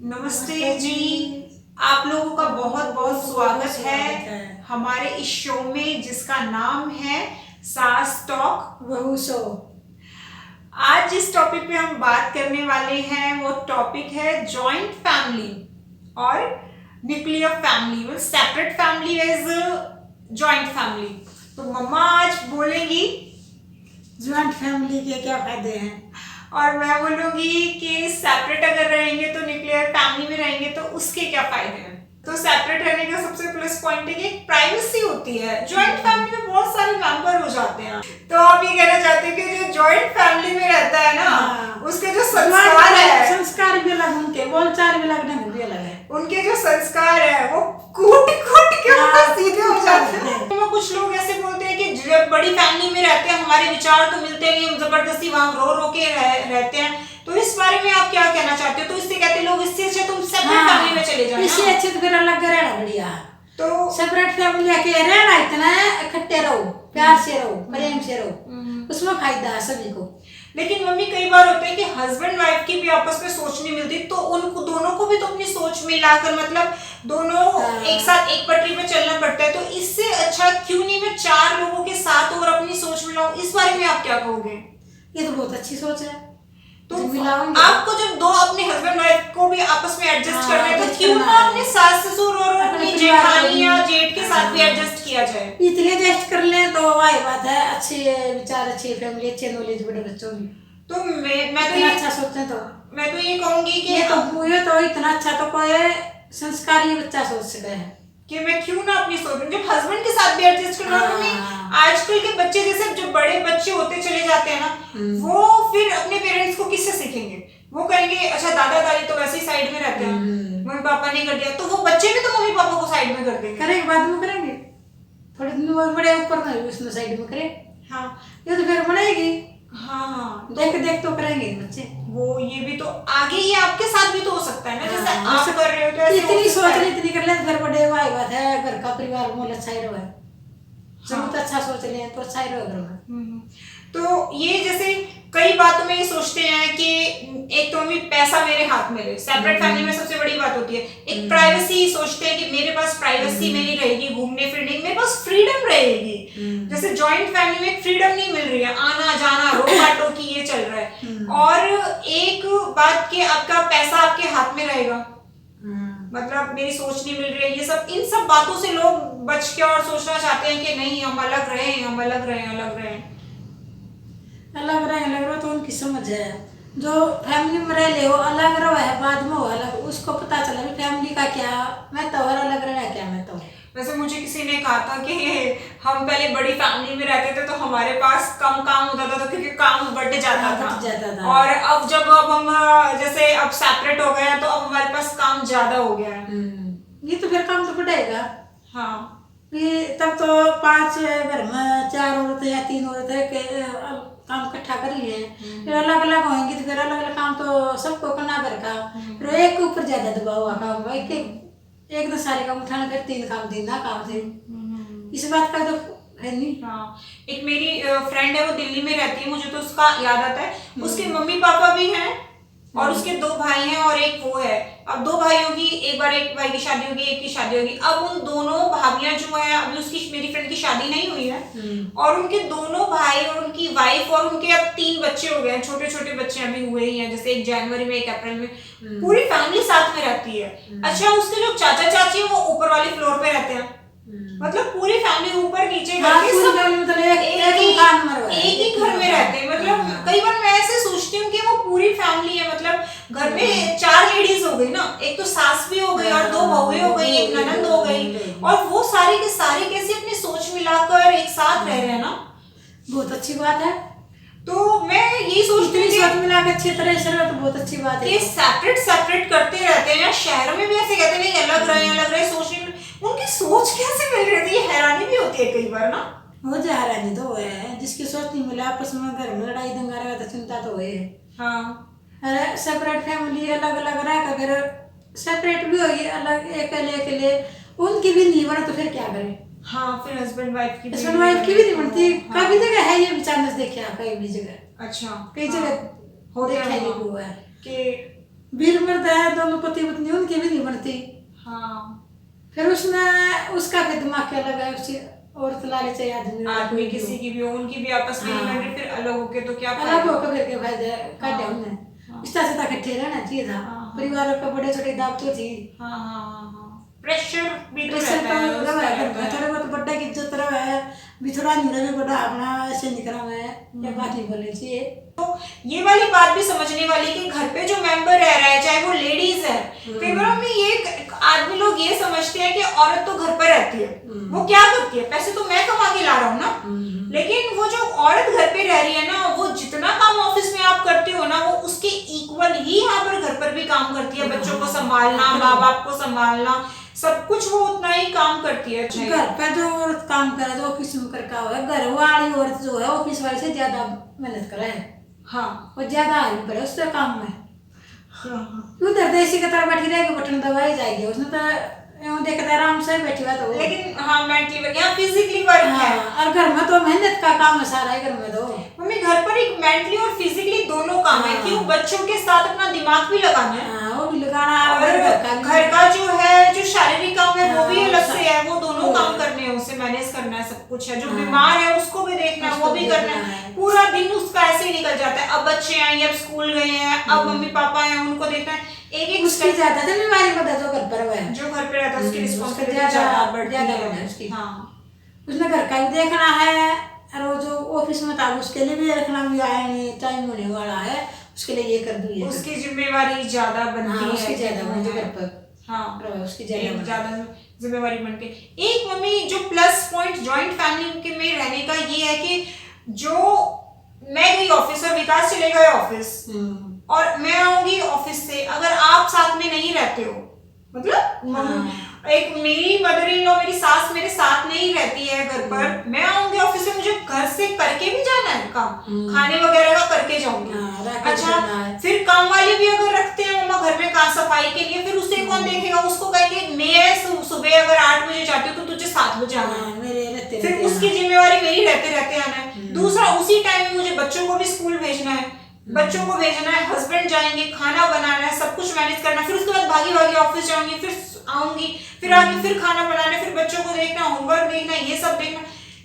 नमस्ते जी। आप लोगों का बहुत बहुत स्वागत है हमारे इस शो में जिसका नाम है सास टॉक बहू शो। आज जिस टॉपिक पे हम बात करने वाले हैं वो टॉपिक है जॉइंट फैमिली और न्यूक्लियर फैमिली, मतलब separate family as joint family. तो मम्मा आज बोलेंगी ज्वाइंट फैमिली के क्या फायदे हैं और मैं बोलूंगी कि सेपरेट अगर रहेंगे तो न्यूक्लियर फैमिली में रहेंगे तो उसके क्या फायदे हैं। तो सेपरेट रहने का सबसे प्लस पॉइंट है कि एक प्राइवेसी होती है। जॉइंट फैमिली में बहुत सारे मेंबर हो जाते हैं, तो आप ये कहना चाहते हैं कि जो जॉइंट फैमिली में रहता है ना, उसके जो संस्कार है, संस्कार भी अलग, उनके बोलचाल भी अलग, ढंग भी अलग है। उनके जो संस्कार है वो कूट कूट के ऊपर सीधे हो जाते हैं। कुछ लोग ऐसे बोलते हैं कि जब बड़ी फैमिली में रहते हैं हमारे विचार तो मिलते नहीं, हम जबरदस्ती वहां रो रो के रहते हैं। तो इस बारे में आप क्या कहना चाहते हो? तो इससे कहते हैं लोग इससे अच्छा तुम सेपरेट फैमिली में चले जाओ। इससे अच्छे तो फिर अलग रहना बढ़िया। तो सेपरेट फैमिली के रहना इतना इकट्ठे रहो, प्यार से रहो, प्रेम से रहो, उसमें फायदा है सभी को। लेकिन मम्मी कई बार होता है कि हस्बैंड वाइफ की भी आपस में सोच नहीं मिलती, तो उनको दोनों को भी तो अपनी सोच मिलाकर, मतलब दोनों एक साथ एक पटरी पे चलना पड़ता है। तो इससे अच्छा क्यों नहीं मैं चार लोगों के साथ और अपनी सोच मिलाऊं? इस बारे में आप क्या कहोगे? ये तो बहुत अच्छी सोच है। तो आपको जब दो अपने हस्बैंड वाइफ को भी आपस में एडजस्ट करना है तो क्यों ना अपने सास ससुर और अपनी जेठानी या जेठ के साथ भी एडजस्ट किया जाए। इतने एडजस्ट कर ले तो वही बात है। अच्छे विचार, अच्छी फैमिली, अच्छे नॉलेज बड़े बच्चों की। तो मैं तो अच्छा सोचते तो मैं तो ये कहूंगी कि ये तो इतना अच्छा तो कोई संस्कारी बच्चा सोच सकता है कि मैं क्यों ना अपनी सोच, जब हस्बैंड के साथ भी एडजस्ट करना। आजकल के बच्चे जैसे जो बड़े बच्चे होते चले जाते हैं ना, वो फिर अपने पेरेंट्स को किससे सीखेंगे? वो कहेंगे अच्छा दादा दादी तो वैसे ही साइड में रहते हैं, मम्मी पापा ने कर दिया, तो वो बच्चे भी तो मम्मी पापा को साइड में कर देंगे। करेंगे, बाद में करेंगे, थोड़े दिन बाद बड़े ऊपर ना उसमें साइड में करे। हाँ ये तो फिर बनाएगी। हाँ देख देख तो करेंगे बच्चे। वो ये भी तो आगे ये आपके साथ भी तो हो सकता है ना, जैसे आप कर रहे हो तो ऐसे इतनी सोच ले, इतनी कर ले तो फिर बड़े भाई बात है। घर का परिवार मोल अच्छा ही रहे, सब तो अच्छा सोच ले तो अच्छा ही रहे घर में। तो ये जैसे कई बातों में ये सोचते हैं कि एक तो मम्मी पैसा मेरे हाथ में रहे। सेपरेट फैमिली में सबसे बड़ी बात होती है एक प्राइवेसी। सोचते हैं कि मेरे पास प्राइवेसी मेरी रहेगी, घूमने फिरने की मेरे पास फ्रीडम रहेगी। जैसे जॉइंट फैमिली में फ्रीडम नहीं मिल रही है, आना जाना रोकाटो की ये चल रहा है। और एक बात कि आपका पैसा आपके हाथ में रहेगा, मतलब मेरी सोच नहीं मिल रही है, ये सब इन सब बातों से लोग बच के और सोचना चाहते हैं कि नहीं हम अलग रहें, हम अलग रहें, अलग रहें। अलग रहे तो उनकी समझ है। जो फैमिली में रह ले वो अलग रहो है, बाद में वो अलग, उसको पता चला भी फैमिली का क्या मैं तो और अलग रहना क्या मैं तो। वैसे मुझे किसी ने कहा था कि हम पहले बड़ी फैमिली में रहते थे तो हमारे पास कम काम होता था, तो क्योंकि काम बढ़ जाता था। और अब जब हम जैसे अब सेपरेट हो गए हैं तो अब हमारे पास काम ज्यादा हो गया है। ये तो फिर काम तो बढ़ेगा। हाँ तब तो 5 घर में 4 औरतें या 3 औरतें काम इकट्ठा कर लिए, फिर अलग अलग होंगे तो फिर अलग अलग काम तो सबको करना घर का। फिर एक के ऊपर ज्यादा दबाव हुआ काम, एक तो सारे काम उठाना, फिर 3 काम दिन ना काम थे। इस बात का तो है नहीं। हाँ एक मेरी फ्रेंड है वो दिल्ली में रहती है, मुझे तो उसका याद आता है। उसके मम्मी पापा भी हैं और उसके 2 भाई हैं और एक वो है। अब 2 भाइयों की एक बार एक भाई की शादी होगी, एक की शादी होगी। अब उन दोनों भाभियां जो है, अभी उसकी मेरी फ्रेंड की शादी नहीं हुई है, और उनके दोनों भाई और उनकी वाइफ और उनके अब 3 बच्चे हो गए हैं, छोटे छोटे बच्चे अभी हुए ही हैं, जैसे एक जनवरी में एक अप्रैल में। पूरी फैमिली साथ में रहती है। अच्छा उसके जो चाचा चाची है वो ऊपर वाले फ्लोर पे रहते हैं, मतलब पूरी फैमिली ऊपर नीचे एक ही घर में रहते हैं। मतलब कई बार मैं ऐसे सोचती हूँ कि वो पूरी फैमिली है, मतलब घर में 4 लेडीज हो गई ना, एक तो सास भी हो गई और 2 बहुएं हो गई, एक ननद हो गई, और वो सारी के सारी कैसे अपनी सोच मिलाकर एक साथ रह रहे हैं ना। बहुत अच्छी बात है। तो मैं यही सोचती हूँ सोच मिला के अच्छी तरह से तो बहुत अच्छी बात है। सेपरेट करते रहते हैं। शहरों में भी ऐसे कहते हैं नहीं अलग रहे सोचने में उनकी सोच कैसे मिल रही थी, ये हैरानी भी होती है कई बार ना। हो जाए हैरानी तो है, जिसकी सोच नहीं मिला आपस में घर में लड़ाई दंगा रहेगा तो चिंता तो है। हाँ अरे सेपरेट फैमिली अलग अलग रहेगा, फिर सेपरेट भी होगी अलग अकेले उनकी भी नहीं बना तो फिर क्या करें। हाँ फिर हस्बैंड वाइफ की भी नहीं बनती। काफी जगह है ये विचार देखिए, कई भी जगह। अच्छा कई जगह देखा है कि वीर मर्द है, दोनों पति पत्नी, उनकी भी नहीं बनती। हाँ, फिर उसमें उसका भी दिमाग क्या लगा है, उसी औरत लालच है आदमी वाला, आदमी कोई किसी की भी हो, उनकी भी आपस में नहीं हाँ। बन रही, फिर अलग होके तो क्या अलग फायदा? होकर फिर के फायदे काटे हाँ। उन्हें। हाँ। इस तरह से इकट्ठे रहना चाहिए था। हाँ। परिवार का बड़े छोटे दाब तो थी, हाँ हाँ हाँ हाँ, प्रेशर भी तो प्रेशर रहता तो है, उसका रहा रहता है, है। थोड़े बहुत बड्डे की इज्जत रहा है भी, थोड़ा नहीं भी बड़ा अपना ऐसे निकला मैं, ये बात नहीं बोलनी चाहिए। तो ये वाली बात भी समझने वाली कि घर पे जो मेंबर रह रहा है, चाहे वो लेडीज है, कई बार में ये आदमी लोग ये समझते हैं कि औरत तो घर पर रहती है, वो क्या करती है, पैसे तो मैं कमा के ला रहा हूँ ना। लेकिन वो जो औरत घर पे रह रही है ना, वो जितना काम ऑफिस में आप करते हो ना, वो उसके इक्वल ही यहाँ पर घर पर भी काम करती है। बच्चों को संभालना, माँ बाप को संभालना, सब कुछ वो उतना ही काम करती है। घर पे जो औरत काम करे तो ऑफिस में कर का हो, घर वाली औरत जो है ऑफिस वाले से ज्यादा मेहनत करे है। हाँ, वो ज्यादा आगे पड़े उससे काम में। हाँ। उधर देसी की तरह बैठी रहेगी, बटन दबाई जाएगी, उसने तो यूं देखते आराम से बैठी हुआ तो वो। लेकिन हाँ, मेंटली वर्क या फिजिकली वर्क है। हाँ, और घर में तो मेहनत का काम है सारा ही, घर में तो मम्मी घर पर एक मेंटली और फिजिकली दोनों काम है, क्यों बच्चों के साथ अपना दिमाग भी लगाना है, हाँ, वो भी लगाना, और और घर का जो है, जो शारीरिक काम है वो भी हाँ, अलग से है, वो दोनों वो काम करने हैं, उसे मैनेज करना है, सब कुछ है। जो हाँ। बीमार है उसको भी देखना है, वो उसको भी करना देखना है, है। पूरा दिन उसका ऐसे ही निकल जाता है। अब बच्चे आएंगे, अब स्कूल गए हैं, अब मम्मी पापा हैं, उनको देखना है, एक एक उसकी ज्यादा जिम्मेवारी बता जो घर पर है, जो घर पे रहता है उसकी उसका रिस्पॉन्सिबिलिटी ज्यादा बढ़ती ज्यादा है। है उसकी। हाँ, उसने घर का भी देखना है, और वो जो ऑफिस में था उसके लिए भी रखना, भी आया नहीं टाइम होने वाला है, उसके लिए ये कर दूँ, ये उसकी जिम्मेवारी ज्यादा बनती है, उसकी ज्यादा बनती है घर पर। हाँ, उसकी एक ज्यादा ज्यादा जिम्मेवारी बन के। एक मम्मी जो प्लस पॉइंट जॉइंट फैमिली के में रहने का ये है कि जो मैं गई ऑफिस और विकास चले गए ऑफिस, और मैं आऊंगी ऑफिस से, अगर आप साथ में नहीं रहते हो, मतलब एक मेरी मदर इन लॉ, मेरी सास मेरे साथ नहीं रहती है घर पर, मैं आऊंगी ऑफिस से, मुझे घर से करके भी जाना है काम, खाने वगैरह का करके जाऊंगी। अच्छा, फिर काम वाली भी अगर रखते हैं मम्मा घर में काम सफाई के लिए, फिर उसे कौन देखेगा? उसको कहेंगे मैं सुबह अगर 8 बजे जाती हूँ तो तुझे 7 बजे आना है, फिर उसकी जिम्मेवारी मेरी रहते रहते आना है। दूसरा, उसी टाइम में मुझे बच्चों को भी स्कूल भेजना है, बच्चों को भेजना है, हस्बैंड जाएंगे, खाना बनाना है, सब कुछ मैनेज करना है, फिर उसके बाद भागी भागी ऑफिस जाऊंगी, फिर आऊंगी, फिर आके फिर खाना बनाना, फिर बच्चों को देखना, होमवर्क देखना, ये सब देखना।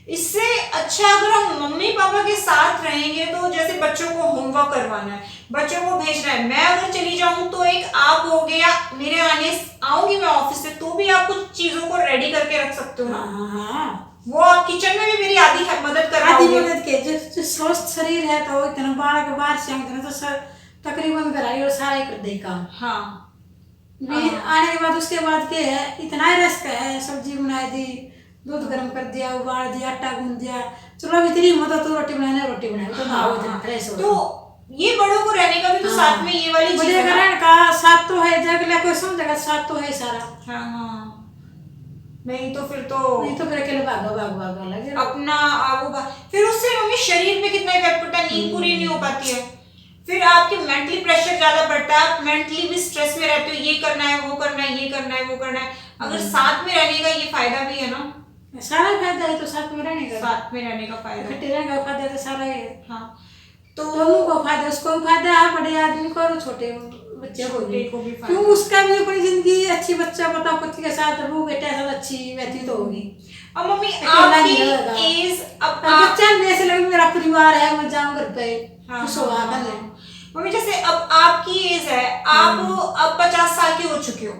इससे अच्छा अगर हम मम्मी पापा के साथ रहेंगे, तो जैसे बच्चों को होमवर्क करवाना है, बच्चों को भेजना है, मैं अगर चली जाऊं तो एक आप हो गया, मेरे आने आऊंगी मैं ऑफिस से, तो भी आप कुछ चीजों को रेडी करके रख सकते हो ना। वो आप किचन में भी मेरी आधी मदद कर आधी मदद के, जो स्वस्थ शरीर है तो इतना बाहर से आए तो तकरीबन घर आई और सारा ही कर दे काम। हाँ, भी आने के बाद उसके बाद के है, इतना ही रिस्क है, सब्जी बना दी, दूध गर्म कर दिया, उबाल दिया, आटा गूंद दिया, चलो इतनी मदद तो रोटी बनाने तो ना हो इतना फ्रेश हो। तो ये बड़ों को रहने का भी तो साथ में ये वाली चीज है का साथ तो है, जगह कोई समझेगा साथ तो है सारा। हाँ, नहीं तो फिर अकेले भागो लगे अपना आगो, फिर उससे मम्मी शरीर में कितना इफेक्ट पड़ता है, नींद पूरी नहीं हो पाती है, फिर आपके मेंटली प्रेशर ज्यादा बढ़ता है, आप मेंटली भी स्ट्रेस में रहते हो, ये करना है, वो करना है, ये करना है, वो करना है। अगर साथ में रहने का ये फायदा भी है ना, सारा फायदा है तो साथ में रहने का फायदा, इकट्ठे रहने का फायदा तो सारा है। हाँ, तो दोनों को फायदा, उसको भी फायदा है, बड़े आदमी को और छोटे बच्चे को भी फायदा, क्यों उसका भी अपनी जिंदगी अच्छी, बच्चा पता पति के साथ वो बेटे साथ अच्छी व्यतीत होगी। अब मम्मी आपकी एज, अब बच्चा ऐसे लगे मेरा परिवार है, मैं जाऊँ घर पे खुश हुआ कर। मम्मी जैसे अब आपकी एज है, आप अब 50 साल की हो चुकी हो,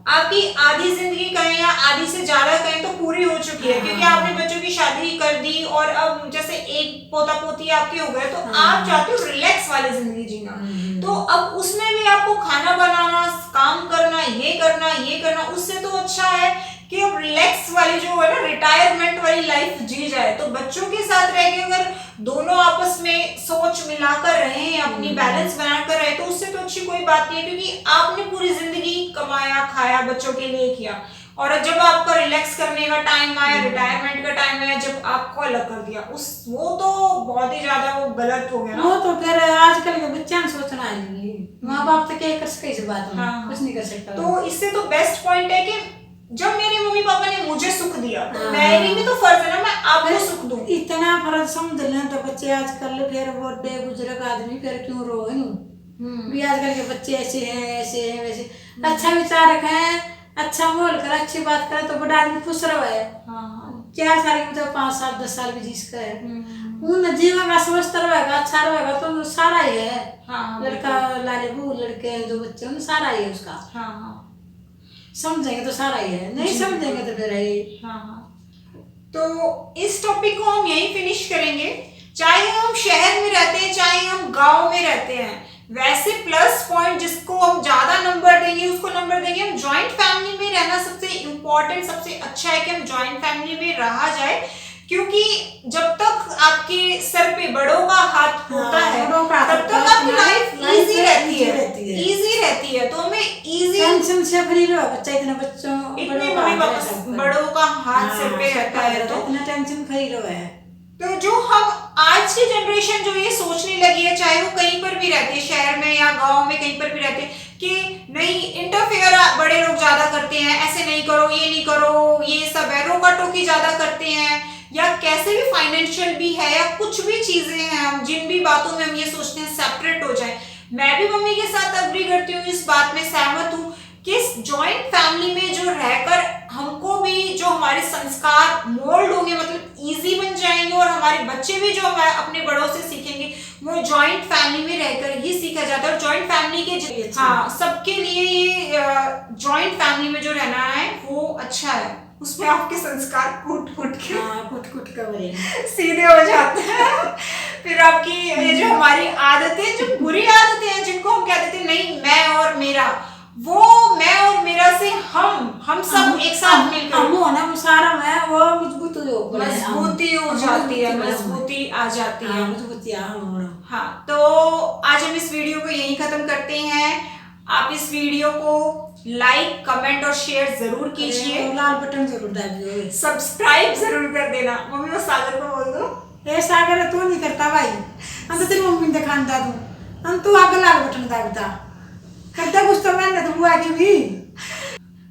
आपकी आधी जिंदगी कहें या आधी से ज्यादा कहें तो पूरी हो चुकी है, क्योंकि आपने बच्चों की शादी कर दी, और अब जैसे एक पोता पोती आपके हो गए, तो आप चाहते हो रिलैक्स वाली जिंदगी जीना। तो अब उसमें भी आपको खाना बनाना, काम करना, ये करना, उससे तो अच्छा है कि अब रिलैक्स वाली जो है ना, रिटायरमेंट वाली लाइफ जी जाए। तो बच्चों के साथ रह के अगर दोनों आपस में सोच मिलाकर रहे, अपनी बैलेंस बनाकर रहे, तो उससे तो अच्छी कोई बात नहीं है, क्योंकि आपने पूरी जिंदगी कमाया खाया, बच्चों के लिए किया, और जब आपका रिलैक्स करने का टाइम आया, रिटायरमेंट का टाइम आया, जब आपको अलग कर दिया, वो तो बहुत ही ज्यादा वो गलत हो गया ना। वो तो फिर आजकल के बच्चे ने सोचना है, माँ बाप तो क्या कर सके इस बात में, कुछ नहीं कर सकता। तो इससे तो बेस्ट पॉइंट है कि जब मेरे मम्मी पापा ने मुझे सुख दिया, तो मेरी भी तो फर्ज है ना, मैं आपको सुख दूं। इतना फर्ज समझ लें तो बच्चे आजकल फिर बर्थडे बुजुर्ग आदमी फिर क्यों रोए, भी आजकल के बच्चे ऐसे हैं वैसे। अच्छा विचार रखें, अच्छा बोल कर अच्छी बात करें तो बड़ा आदमी खुश रहे। 4 साल की तो 5 साल 10 साल भी जिसका है उन जीवन का स्वस्थ रहेगा, अच्छा रहेगा तो सारा ही है। लड़का लाले बू लड़के जो बच्चे उन सारा ही है उसका। समझेंगे तो सारा ही है, नहीं समझेंगे तो फिर है। तो इस टॉपिक को हम यहीं फिनिश करेंगे। चाहे हम शहर में रहते हैं चाहे हम गांव में रहते हैं, वैसे प्लस पॉइंट जिसको हम ज्यादा नंबर देंगे उसको नंबर देंगे। हम जॉइंट फैमिली में रहना सबसे इम्पोर्टेंट, सबसे अच्छा है कि हम जॉइंट फैमिली में रहा जाए, क्योंकि जब तक आपके सर पे बड़ों का हाथ होता है तब तक आपकी लाइफ इजी रहती है। तो हमें इजी टेंशन से फ्री रहो बच्चा, इतना बच्चों इतने बड़ों का हाथ सर पे रहता है तो इतना टेंशन फ्री रहो है। तो जो हम आज की जनरेशन जो ये सोचने लगी है, चाहे वो कहीं पर भी रहती है, शहर में या गांव में कहीं पर भी रहते हैं, कि नहीं इंटरफेयर बड़े लोग ज्यादा करते हैं, ऐसे नहीं करो, ये नहीं करो, ये सब है, रोका टोकी ज्यादा करते हैं, या कैसे भी फाइनेंशियल भी है या कुछ भी चीजें हैं, हम जिन भी बातों में हम ये सोचते हैं सेपरेट हो जाए। मैं भी मम्मी के साथ अग्री करती हूँ, इस बात में सहमत हूँ कि जॉइंट फैमिली में जो रहकर हमको भी जो हमारे संस्कार मोल्ड होंगे, मतलब इजी बन जाएंगे, और हमारे बच्चे भी जो हमारे अपने बड़ों से सीखेंगे वो जॉइंट फैमिली में रहकर ही सीखा जाता है। और जॉइंट फैमिली के सबके लिए ये जॉइंट फैमिली में जो रहना है वो अच्छा है, उसमें आपके संस्कार कूट कूट के सीधे हो जाते हैं। फिर आपकी ये जो हमारी आदतें, जो बुरी आदतें हैं जिनको हम कह देते हैं नहीं मैं और मेरा, वो मैं और मेरा से हम सब एक साथ मिलकर हम सारा मैं वो मजबूती हो जाती है, मजबूती आ जाती है। हाँ, तो आज हम इस वीडियो को यहीं खत्म करते हैं। आप इस वीडियो को लाइक कमेंट और शेयर जरूर कीजिए, लाल बटन जरूर दबाइए, सब्सक्राइब जरूर कर देना। मम्मी वो सागर को बोल दो। ए सागर तू नहीं करता भाई, हम तो तेरी मम्मी ने खानदा दूं, हम तू आगे लाल बटन दबाता करता कुछ तो मैंने तो बुआ की भी।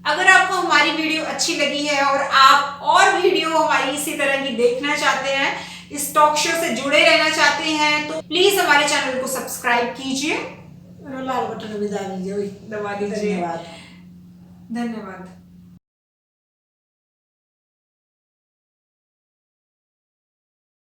अगर आपको हमारी वीडियो अच्छी लगी है और आप और वीडियो हमारी इसी तरह की देखना चाहते हैं, इस टॉक शो से जुड़े रहना चाहते हैं, तो प्लीज हमारे चैनल को सब्सक्राइब कीजिए, लाल बटन भी दबा दीजिए, दबा दीजिए। धन्यवाद।